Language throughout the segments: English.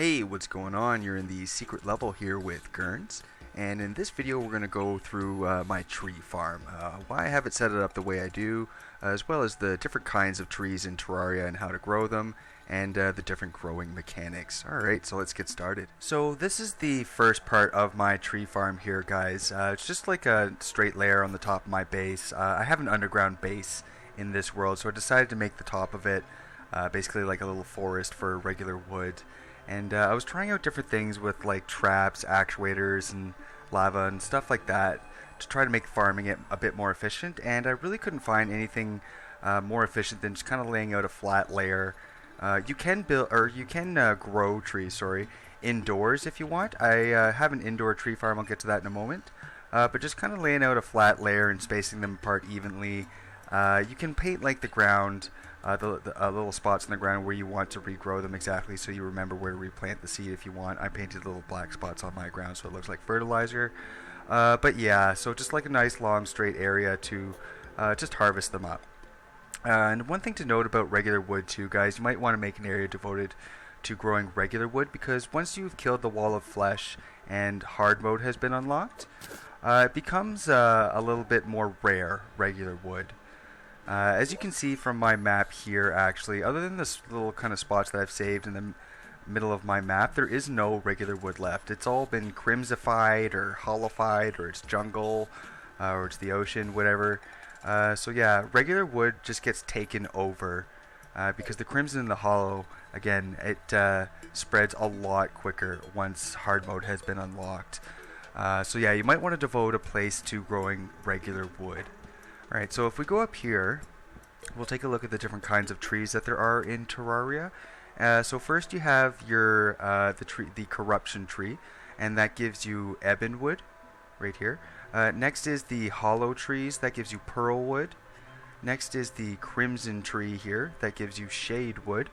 Hey, what's going on? You're in the secret level here with Gurns, and in this video we're going to go through my tree farm, why I have it set it up the way I do, as well as the different kinds of trees in Terraria and how to grow them, and the different growing mechanics. Alright, so let's get started. So this is the first part of my tree farm here, guys. It's just like a straight layer on the top of my base. I have an underground base in this world, so I decided to make the top of it basically like a little forest for regular wood. And I was trying out different things with like traps, actuators, and lava and stuff like that to try to make farming it a bit more efficient. And I really couldn't find anything more efficient than just kind of laying out a flat layer. You can build, or you can grow trees, sorry, indoors if you want. I have an indoor tree farm. I'll get to that in a moment. But just kind of laying out a flat layer and spacing them apart evenly. You can paint like the ground. The little spots in the ground where you want to regrow them exactly, so you remember where to replant the seed if you want. I painted little black spots on my ground so it looks like fertilizer. But yeah, so just like a nice long straight area to just harvest them up. And one thing to note about regular wood too, guys, you might want to make an area devoted to growing regular wood, because once you've killed the wall of flesh and hard mode has been unlocked, it becomes a little bit more rare regular wood. As you can see from my map here, actually, other than this little kind of spots that I've saved in the middle of my map, there is no regular wood left. It's all been crimsified or hollowified, or it's jungle, or it's the ocean, whatever. So yeah, regular wood just gets taken over because the crimson and the hollow, again, it spreads a lot quicker once hard mode has been unlocked. So yeah, you might want to devote a place to growing regular wood. Alright, so if we go up here, we'll take a look at the different kinds of trees that there are in Terraria. So first you have your the corruption tree, and that gives you ebon wood, right here. Next is the hollow trees, that gives you pearl wood. Next is the crimson tree here, that gives you shade wood.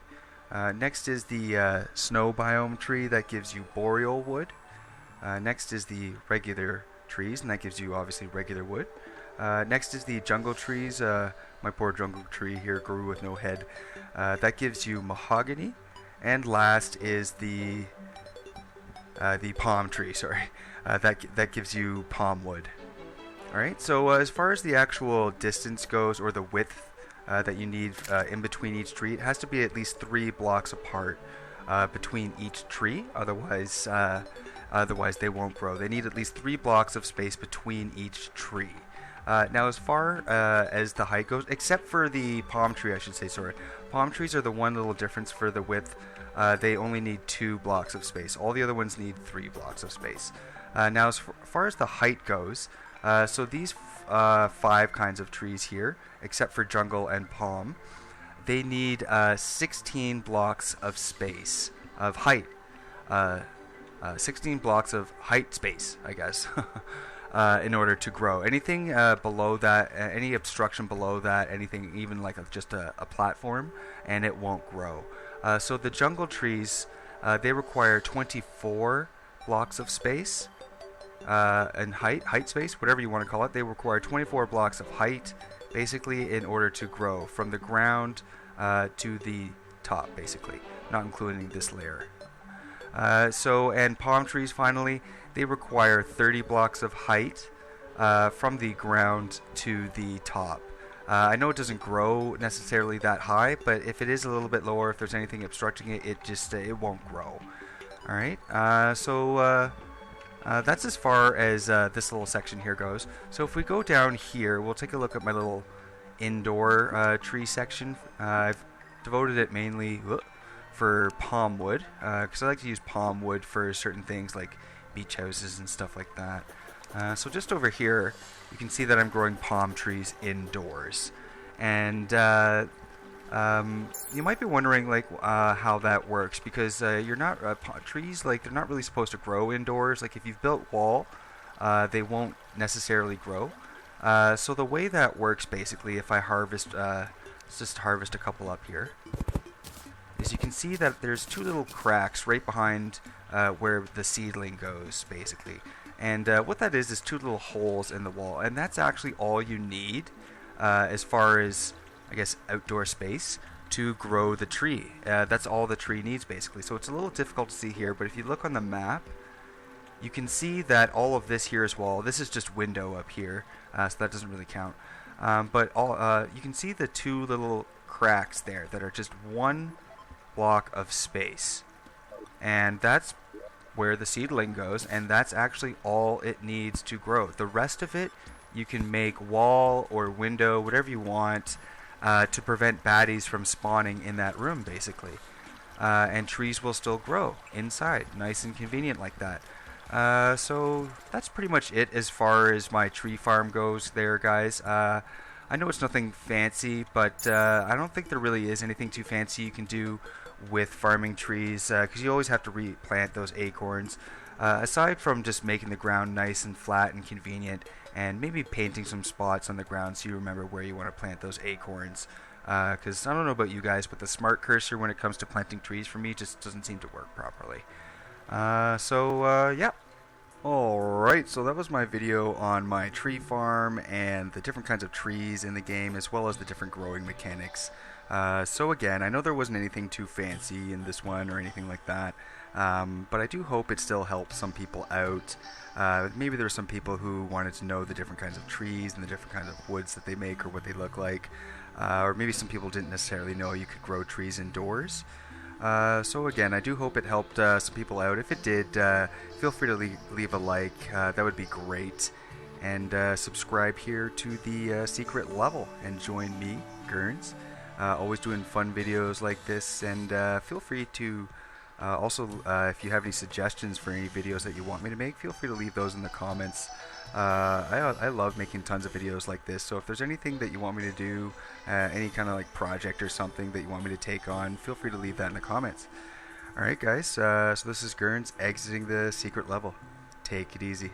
Next is the snow biome tree, that gives you boreal wood. Next is the regular trees, and that gives you obviously regular wood. Next is the jungle trees. My poor jungle tree here grew with no head. That gives you mahogany. And last is the palm tree, sorry. That gives you palm wood. Alright, so as far as the actual distance goes, or the width that you need in between each tree, it has to be at least 3 blocks apart between each tree. Otherwise they won't grow. They need at least 3 blocks of space between each tree. Now, as far as the height goes, except for the palm tree, I should say, sorry. Palm trees are the one little difference for the width. They only need 2 blocks of space. All the other ones need 3 blocks of space. Now, as far as the height goes, so these 5 kinds of trees here, except for jungle and palm, they need 16 blocks of space, of height. 16 blocks of height space, I guess. In order to grow. Anything below that, any obstruction below that, anything even like just a platform, and it won't grow. So the jungle trees, they require 24 blocks of space and height space, whatever you want to call it. They require 24 blocks of height, basically, in order to grow from the ground to the top, basically, not including this layer. And palm trees, finally, they require 30 blocks of height from the ground to the top. I know it doesn't grow necessarily that high, but if it is a little bit lower, if there's anything obstructing it, it won't grow. Alright, that's as far as this little section here goes. So if we go down here, we'll take a look at my little indoor tree section. I've devoted it mainly for palm wood, because I like to use palm wood for certain things like beach houses and stuff like that. So just over here, you can see that I'm growing palm trees indoors. And you might be wondering like how that works, because you're not trees, like, they're not really supposed to grow indoors. Like, if you've built wall, they won't necessarily grow. So the way that works, basically, if I harvest, let's just harvest a couple up here, is you can see that there's 2 little cracks right behind where the seedling goes, basically. And what that is 2 little holes in the wall, and that's actually all you need as far as, I guess, outdoor space to grow the tree. That's all the tree needs basically. So it's a little difficult to see here, but if you look on the map, you can see that all of this here is wall. This is just window up here, so that doesn't really count. But you can see the two little cracks there that are just one block of space. And that's where the seedling goes, and that's actually all it needs to grow. The rest of it, you can make wall or window, whatever you want, to prevent baddies from spawning in that room, basically. And trees will still grow inside, nice and convenient like that. So that's pretty much it as far as my tree farm goes there, guys. I know it's nothing fancy, but I don't think there really is anything too fancy you can do with farming trees, because you always have to replant those acorns. Aside from just making the ground nice and flat and convenient, and maybe painting some spots on the ground so you remember where you want to plant those acorns. Because I don't know about you guys, but the smart cursor when it comes to planting trees for me just doesn't seem to work properly. Yeah. Alright, so that was my video on my tree farm and the different kinds of trees in the game, as well as the different growing mechanics. So again, I know there wasn't anything too fancy in this one or anything like that, but I do hope it still helps some people out. Maybe there are some people who wanted to know the different kinds of trees and the different kinds of woods that they make or what they look like. Or maybe some people didn't necessarily know you could grow trees indoors. So again, I do hope it helped some people out. If it did, feel free to leave a like. That would be great. And subscribe here to the secret level and join me, Gurns. Always doing fun videos like this. And feel free to also, if you have any suggestions for any videos that you want me to make, feel free to leave those in the comments. I love making tons of videos like this, so if there's anything that you want me to do, any kind of like project or something that you want me to take on, feel free to leave that in the comments. Alright guys, so this is Gurns exiting the secret level. Take it easy.